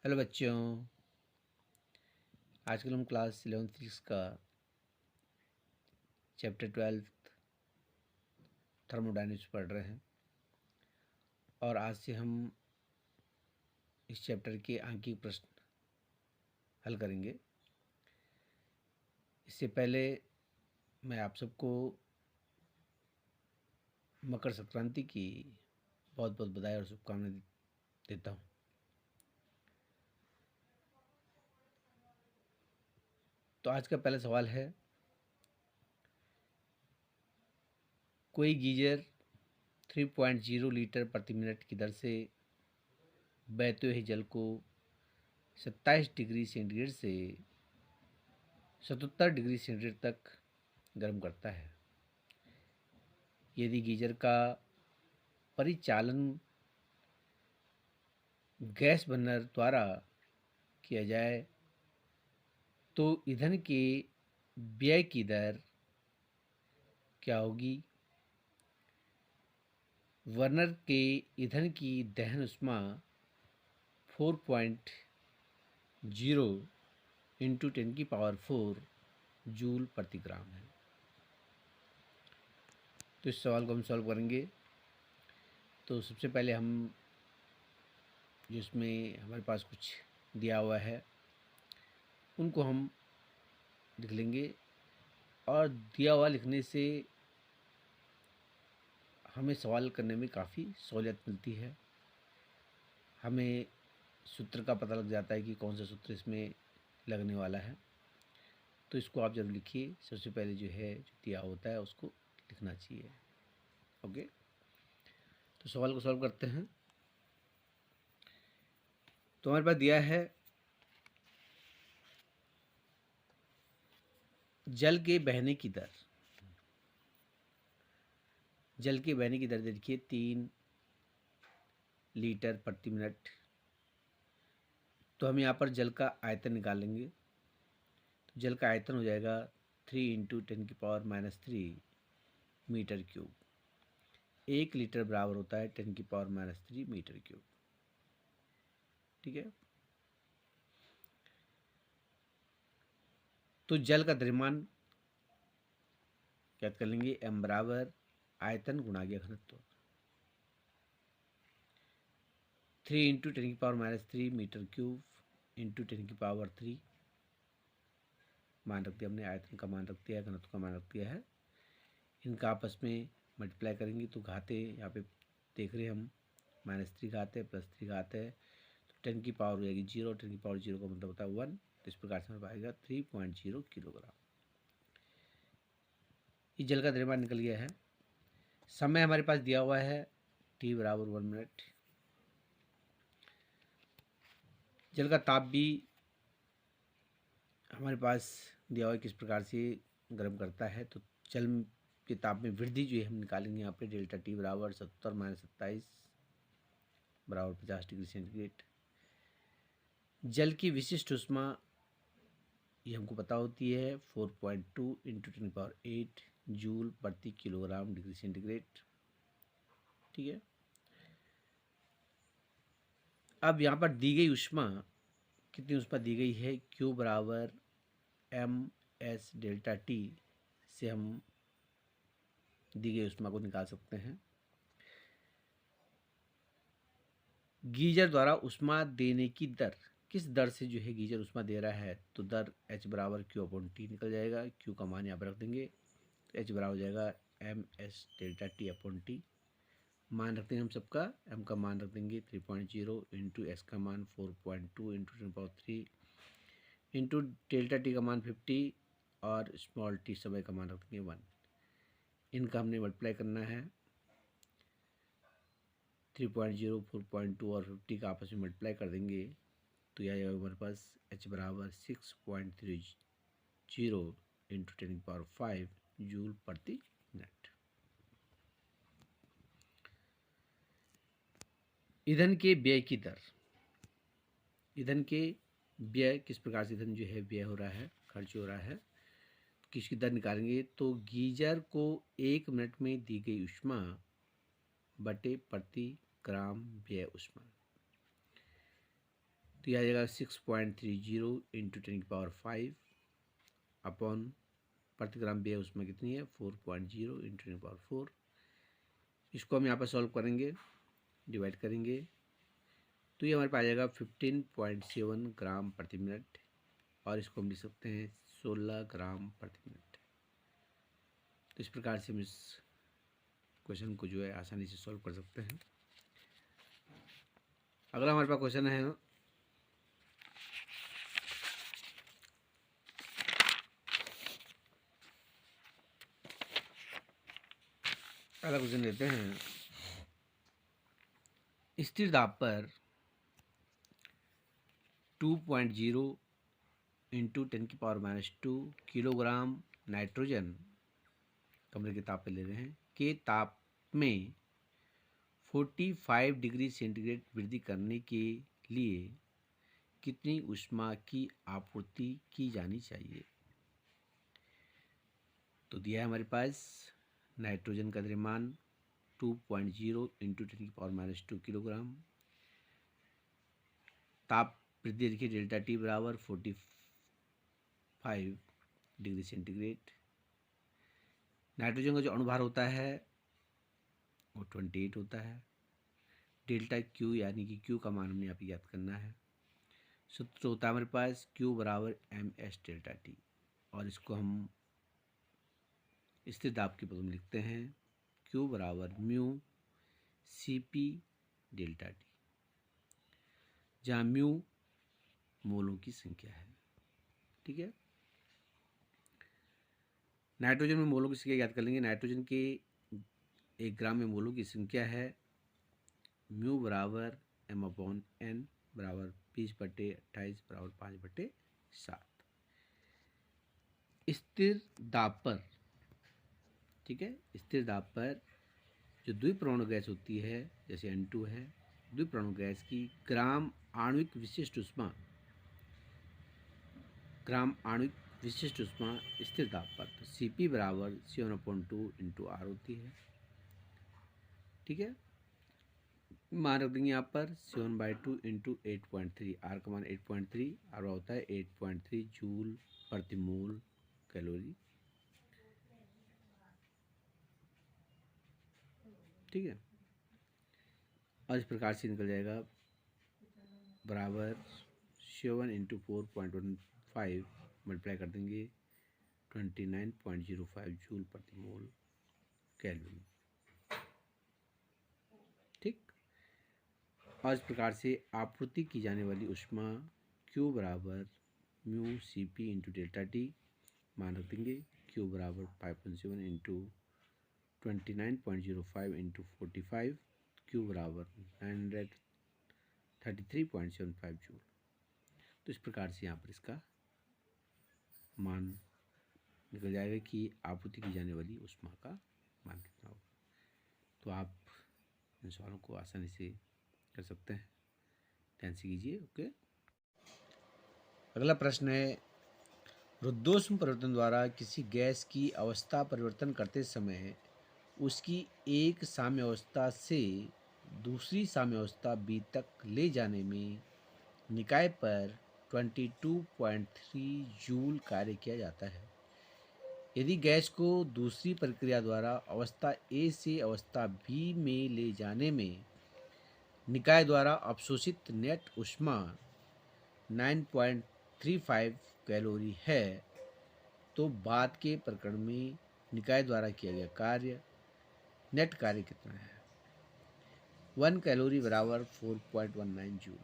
Hello बच्चों, आजकल हम क्लास 11 फिजिक्स का चैप्टर 12 थर्मोडायनेमिक्स पढ़ रहे हैं और आज से हम इस चैप्टर के आंकिक प्रश्न हल करेंगे। इससे पहले मैं आप सबको मकर संक्रांति की बहुत बहुत बधाई और शुभकामनाएं देता हूँ। तो आज का पहला सवाल है, कोई गीजर 3.0 लीटर प्रति मिनट की दर से बहते हुए जल को 27 डिग्री सेंटीग्रेड से 77 डिग्री सेंटीग्रेड तक गर्म करता है। यदि गीजर का परिचालन गैस बर्नर द्वारा किया जाए तो ईंधन के व्यय की दर क्या होगी? बर्नर के ईंधन की दहन ऊष्मा 4.0 इंटू 10⁴ जूल प्रति ग्राम है। तो इस सवाल को हम सॉल्व करेंगे। तो सबसे पहले हम जिसमें हमारे पास कुछ दिया हुआ है उनको हम लिख लेंगे, और दिया हुआ लिखने से हमें सवाल करने में काफ़ी सहूलियत मिलती है। हमें सूत्र का पता लग जाता है कि कौन सा सूत्र इसमें लगने वाला है। तो इसको आप जरूर लिखिए। सबसे पहले जो है जो दिया होता है उसको लिखना चाहिए। ओके, तो सवाल को सॉल्व करते हैं। तो हमारे पास दिया है जल के बहने की दर। जल के बहने की दर देखिए 3 लीटर प्रति मिनट। तो हम यहाँ पर जल का आयतन निकालेंगे। तो जल का आयतन हो जाएगा 3 इंटू 10⁻³ मीटर क्यूब। 1 लीटर बराबर होता है 10⁻³ मीटर क्यूब। ठीक है। तो जल का द्रव्यमान ज्ञात कर लेंगे। m बराबर आयतन गुणा गया घनत्व। 3 इंटू 10⁻³ मीटर क्यूब इंटू 10⁻³ मान रख दिया हमने। आयतन का मान रख दिया है, घनत्व का मान रख दिया है। इनका आपस में मल्टीप्लाई करेंगे तो घाते यहाँ पे देख रहे हैं हम, -3 घात है +3 घात है, तो 10 की पावर हो जाएगी 0। 10 की पावर 0 का मतलब होता है 1। तो इस प्रकार से हमें पाएगा 3.0 किलोग्राम। ये जल का द्रव्यमान निकल गया है। समय हमारे पास दिया हुआ है t बराबर 1 मिनट। जल का ताप भी हमारे पास दिया हुआ है किस प्रकार से गर्म करता है। तो जल के ताप में वृद्धि जो है हम निकालेंगे यहाँ पे। डेल्टा टी बराबर 70 - 27 बराबर 50 डिग्री सेंटीग्रेड। जल की विशिष्ट ऊष्मा ये हमको पता होती है 4.2 इंटू 10⁸ जूल प्रति किलोग्राम डिग्री सेंटीग्रेड। ठीक है। अब यहाँ पर दी गई ऊष्मा, कितनी ऊष्मा दी गई है? Q बराबर MS डेल्टा टी से हम दी गई ऊष्मा को निकाल सकते हैं। गीजर द्वारा ऊष्मा देने की दर, किस दर से जो है गीजर ऊष्मा दे रहा है? तो दर H बराबर Q/T निकल जाएगा। Q का मान यहाँ पर रख देंगे तो H बराबर हो जाएगा MS डेल्टा T/T। मान रखते हैं हम सबका। M का मान रख देंगे 3.0 इंटू S का मान 4.2 इंटू 10⁻³ इंटू डेल्टा टी का मान 50 और स्मॉल टी समय का मान रख देंगे 1। इनका हमने मल्टीप्लाई करना है। 3.0, 4.2 और 50 का आपस में मल्टीप्लाई कर देंगे तो यह आएगा हमारे पास H बराबर 6.30 इंटू 10⁵ जूल प्रति मिनट। ईंधन के व्यय की दर। ईंधन के व्यय, किस प्रकार से ईंधन जो है व्यय हो रहा है, खर्च हो रहा है, किसकी दर निकालेंगे? तो गीजर को 1 मिनट में दी गई ऊष्मा बटे प्रति ग्राम व्यय ऊष्मा। तो यह आ जाएगा 6.30 इंटू 10⁵ अपॉन प्रति ग्राम व्यय ऊष्मा कितनी है 4.0 इंटू 10⁴। इसको हम यहाँ पर सॉल्व करेंगे, डिवाइड करेंगे, तो ये हमारे पास आ जाएगा 15.7 ग्राम प्रति मिनट, और इसको हम लिख सकते हैं 16 ग्राम प्रति मिनट। तो इस प्रकार से हम इस क्वेश्चन को जो है आसानी से सॉल्व कर सकते हैं। अगला हमारे पास क्वेश्चन है अगला क्वेश्चन लेते हैं। स्थिर दाब पर 2.0 इंटू 10⁻² किलोग्राम नाइट्रोजन कमरे के ताप पे ले रहे हैं के ताप में 45 डिग्री सेंटीग्रेड वृद्धि करने के लिए कितनी ऊष्मा की आपूर्ति की जानी चाहिए। तो दिया है हमारे पास नाइट्रोजन का द्रव्यमान 2.0 इंटू 10⁻² किलोग्राम, ताप वृद्धि देखिए डेल्टा टी बराबर 45 डिग्री सेंटीग्रेड। नाइट्रोजन का जो अणुभार होता है वो 28 होता है। डेल्टा क्यू यानी कि क्यू का मान हमने यहाँ पे याद करना है। सूत्र होता है हमारे पास क्यू बराबर MS डेल्टा टी, और इसको हम स्थिर दाब के पद में लिखते हैं क्यू बराबर म्यू CP डेल्टा टी, जहाँ म्यू मोलों की संख्या है। ठीक है, नाइट्रोजन में मोलों की संख्या याद कर लेंगे। नाइट्रोजन के 1 ग्राम में मोलों की संख्या है म्यू बराबर M/N बराबर 20/28 बराबर 5/7। स्थिर दाब पर, ठीक है, स्थिर दाब पर जो द्विपरमाणु गैस होती है जैसे N2 है, द्विपरमाणु गैस की ग्राम आणविक विशिष्ट ऊष्मा स्थिर दाब पर तो CP बराबर 7/2 इंटू R होती है। ठीक है, मान रख देंगे यहाँ पर 7/2 इंटू 8.3, R का मान 8.3, R होता है 8.3 जूल प्रति मोल कैलोरी। ठीक है, और इस प्रकार से निकल जाएगा बराबर 7 इंटू 4.15 मल्टीप्लाई कर देंगे 29.05 जूल प्रति मोल कैलोरी। ठीक, और इस प्रकार से आपूर्ति की जाने वाली ऊष्मा Q बराबर mu CP into delta T, मान रख देंगे Q बराबर 5.7 इंटू 29.05 इंटू 45, Q बराबर 933.75 जूल। तो इस प्रकार से यहाँ पर इसका मान निकल जाएगा कि आपूर्ति की जाने वाली ऊष्मा का मान कितना होगा। तो आप इन सवालों को आसानी से कर सकते हैं, ध्यान से कीजिए। ओके, अगला प्रश्न है रुद्धोष्म परिवर्तन द्वारा किसी गैस की अवस्था परिवर्तन करते समय उसकी एक साम्यावस्था से दूसरी साम्यावस्था B तक ले जाने में निकाय पर 22.3 जूल कार्य किया जाता है। यदि गैस को दूसरी प्रक्रिया द्वारा अवस्था A से अवस्था B में ले जाने में निकाय द्वारा अवशोषित नेट ऊष्मा 9.35 कैलोरी है, तो बाद के प्रकरण में निकाय द्वारा किया गया कार्य नेट कार्य कितना है। 1 कैलोरी बराबर 4.19 जूल।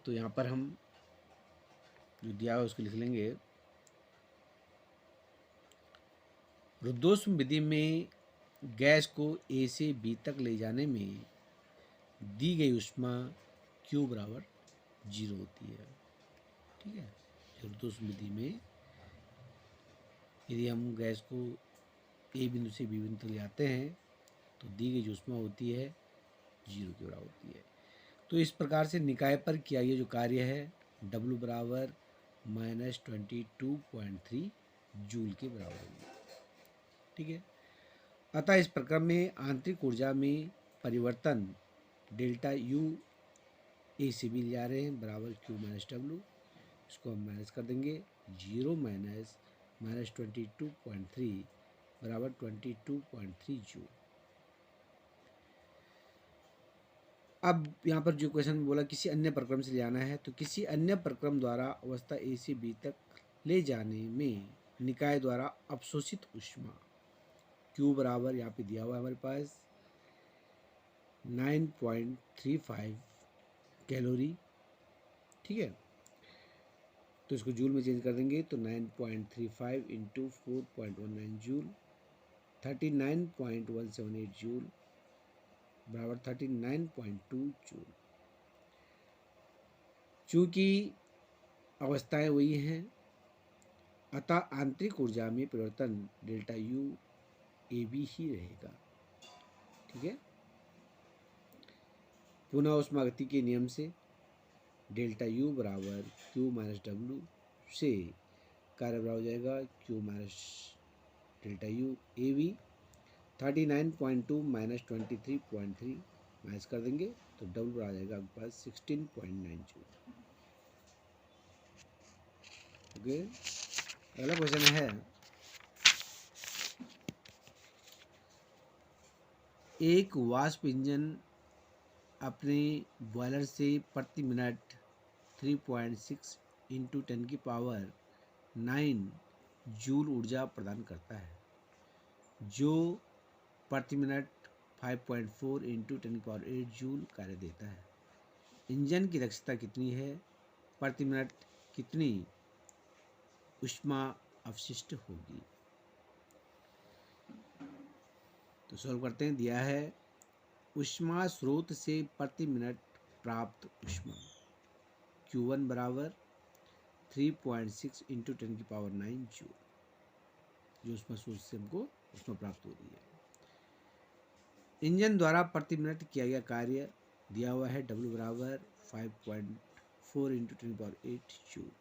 तो यहाँ पर हम जो दिया है उसको लिख लेंगे। रुद्धोष्म विधि में गैस को A से B तक ले जाने में दी गई ऊष्मा Q बराबर 0 होती है। ठीक है, रुद्धोष्म विधि में यदि हम गैस को A बिंदु से B बिंदु तक ले जाते हैं तो दी गई जो ऊष्मा होती है 0 के बराबर होती है। तो इस प्रकार से निकाय पर किया गया जो कार्य है W बराबर -22.3 जूल के बराबर होगी। ठीक है, अतः इस प्रक्रम में आंतरिक ऊर्जा में परिवर्तन डेल्टा U ए से बी जा रहे हैं बराबर क्यू माइनस डब्ल्यू, इसको हम माइनस कर देंगे। 0 माइनस माइनस 22.3 बराबर 22.3 जूल। अब यहाँ पर जो क्वेश्चन में बोला किसी अन्य प्रक्रम से ले जाना है, तो किसी अन्य प्रक्रम द्वारा अवस्था ए से बी तक ले जाने में निकाय द्वारा अवशोषित ऊष्मा Q बराबर यहाँ पे दिया हुआ है हमारे पास 9.35 कैलोरी, ठीक है। तो इसको जूल में चेंज कर देंगे तो 9.35 इंटू 4.19 जूल 39.178 जूल बराबर 39.2 जूल। चूँकि अवस्थाएं वही हैं, अतः आंतरिक ऊर्जा में परिवर्तन डेल्टा यू ए बी ही रहेगा, ठीक है। पुनः उष्मागति के नियम से डेल्टा यू बराबर क्यू माइनस डब्ल्यू से कार्य बराबर हो जाएगा Q minus delta U A B 39.2 minus 23.3 minus कर देंगे तो डब्ल्यू बराबर आ जाएगा आपके पास 16.9 जूल। ओके, अगला क्वेश्चन है एक वाष्प इंजन अपने बॉयलर से प्रति मिनट 3.6 इंटू 10 की पावर 9 जूल ऊर्जा प्रदान करता है, जो प्रति मिनट 5.4 इंटू 10 की पावर 8 जूल कार्य देता है। इंजन की दक्षता कितनी है, प्रति मिनट कितनी ऊष्मा अवशिष्ट होगी। तो सॉल्व करते हैं। दिया है ऊष्मा स्रोत से प्रति मिनट प्राप्त ऊष्मा Q1 बराबर 3.6 इंटू 10 की पावर 9 जूल, जो ऊष्मा स्रोत से हमको ऊष्मा प्राप्त हो रही है। इंजन द्वारा प्रति मिनट किया गया कार्य दिया हुआ है W बराबर 5.4 इंटू 10 की पावर 8 जूल।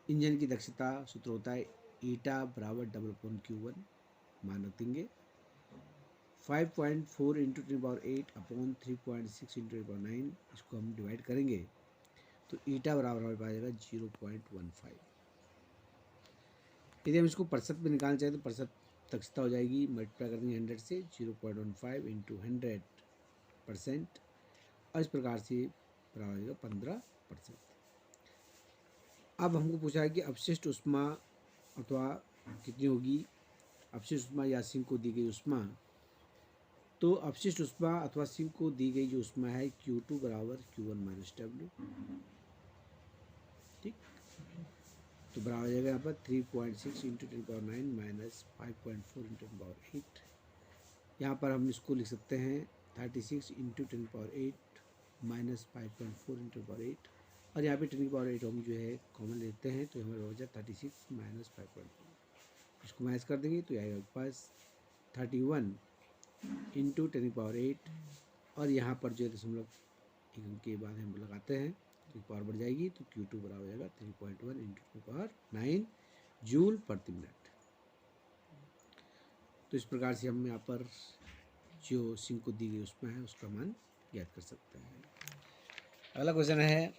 इंजन की दक्षता सूत्र होता है ईटा बराबर W/Q1, मान रख देंगे 5.4 इंटू 10 की पावर 8 अपॉन 3.6 इंटू 10 की पावर 9, इसको हम डिवाइड करेंगे तो ईटा बराबर हमारे पास आ जाएगा 0.15। यदि हम इसको प्रतिशत में निकालना चाहें तो प्रतिशत दक्षता हो जाएगी, मल्टीप्लाई कर देंगे 100 से 0.15 इंटू 100%, और इस प्रकार से बराबर हो जाएगा 15%। अब हमको पूछा है कि अपशिष्ट ऊष्मा अथवा कितनी होगी, अपशिष्ट ऊष्मा या सिंक को दी गई ऊष्मा। तो अपशिष्ट ऊष्मा अथवा सिंक को दी गई जो ऊष्मा है Q2 बराबर Q1 माइनस डब्ल्यू, ठीक। तो बराबर हो जाएगा यहाँ पर 3.6 into 10 power 9 minus 5.4 into 10 power 8। यहाँ पर हम इसको लिख सकते हैं 36 into 10 power 8 minus 5.4 into power 8, और यहाँ पे 10 की पावर 8 हम जो है कॉमन लेते हैं तो हमारे हो जाए 36 माइनस 5.4, इसको माइनस कर देंगे तो आएगा आपके पास 31 इंटू 10 की पावर 8, और यहाँ पर जो है दशमलव एक अंक के बाद हम लगाते हैं तो पावर बढ़ जाएगी तो Q2 बराबर हो जाएगा 3.1 इंटू पावर 9 जूल प्रति मिनट। तो इस प्रकार से हम यहाँ पर जो सिंक को दी गई ऊष्मा है उसका मान ज्ञात कर सकते हैं। अगला क्वेश्चन है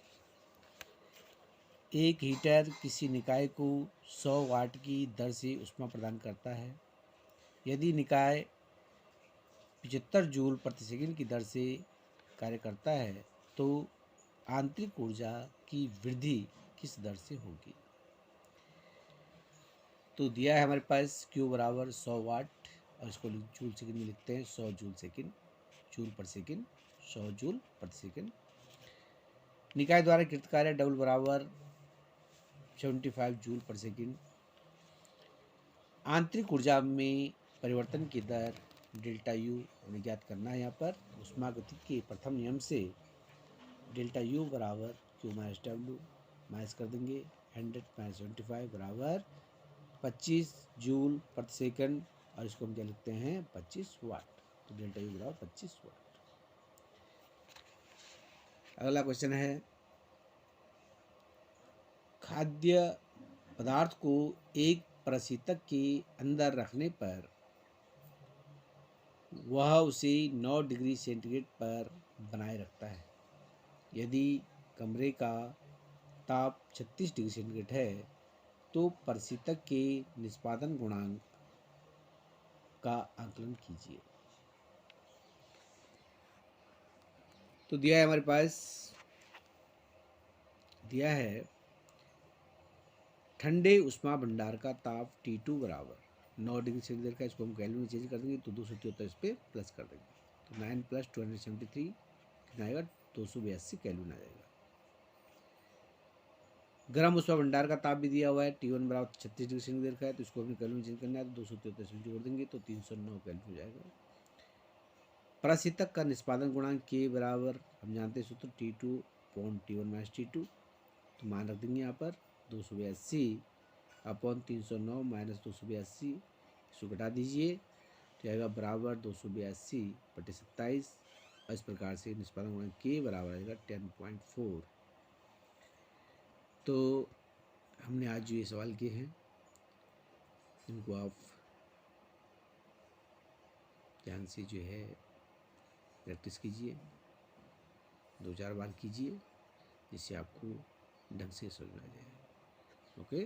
एक हीटर किसी निकाय को 100 वाट की दर से ऊष्मा प्रदान करता है। यदि निकाय 75 जूल प्रति सेकंड की दर से कार्य करता है तो आंतरिक ऊर्जा की वृद्धि किस दर से होगी। तो दिया है हमारे पास Q बराबर 100 वाट, और इसको जूल सेकंड में लिखते हैं 100 जूल सेकंड, जूल पर सेकंड, 100 जूल प्रति सेकंड। निकाय द्वारा कृत कार्य W बराबर 75 जूल पर सेकंड। आंतरिक ऊर्जा में परिवर्तन की दर डेल्टा यू हमें ज्ञात करना है। यहाँ पर ऊष्मागतिकी के प्रथम नियम से डेल्टा यू बराबर Q माइनस डब्ल्यू, माइनस कर देंगे 100 माइनस 75 बराबर 25 जूल प्रति सेकंड, और इसको हम क्या लिखते हैं 25 वाट, तो डेल्टा यू बराबर 25 वाट। अगला क्वेश्चन है खाद्य पदार्थ को एक प्रशीतक के अंदर रखने पर वह उसे 9 डिग्री सेंटीग्रेड पर बनाए रखता है। यदि कमरे का ताप 36 डिग्री सेंटीग्रेड है तो परिसीतक के निष्पादन गुणांक का आकलन कीजिए। तो दिया है हमारे पास, दिया है ठंडे उष्मा भंडार का ताप T2 बराबर 9 डिग्री सेंटीग्रेड का, इसको हम केल्विन में चेंज कर देंगे तो 273 इस पर प्लस कर देंगे तो 9 + 273 कितना आएगा, 282 केल्विन आ जाएगा। गर्म उष्मा भंडार का ताप भी दिया हुआ है, T1 बराबर 36 डिग्री सेंटीग्रेड का है, तो इसको अपने केल्विन में चेंज करना है तो 273 में जोड़ देंगे तो 309 केल्विन हो जाएगा। प्रशीतक का निष्पादन गुणांक K बराबर हम जानते हैं सूत्र T2 अपॉन T1 - T2, तो मान रख देंगे यहाँ पर 282 अपॉन 309 माइनस 282, इसको घटा दीजिए तो आएगा बराबर 282/27, और इस प्रकार से निष्पादन गुणांक K बराबर आएगा 10.4। तो हमने आज जो ये सवाल किए हैं इनको आप ध्यान से जो है प्रैक्टिस कीजिए, 2-4 बार कीजिए, जिससे आपको ढंग से समझ में आ जाए। ओके।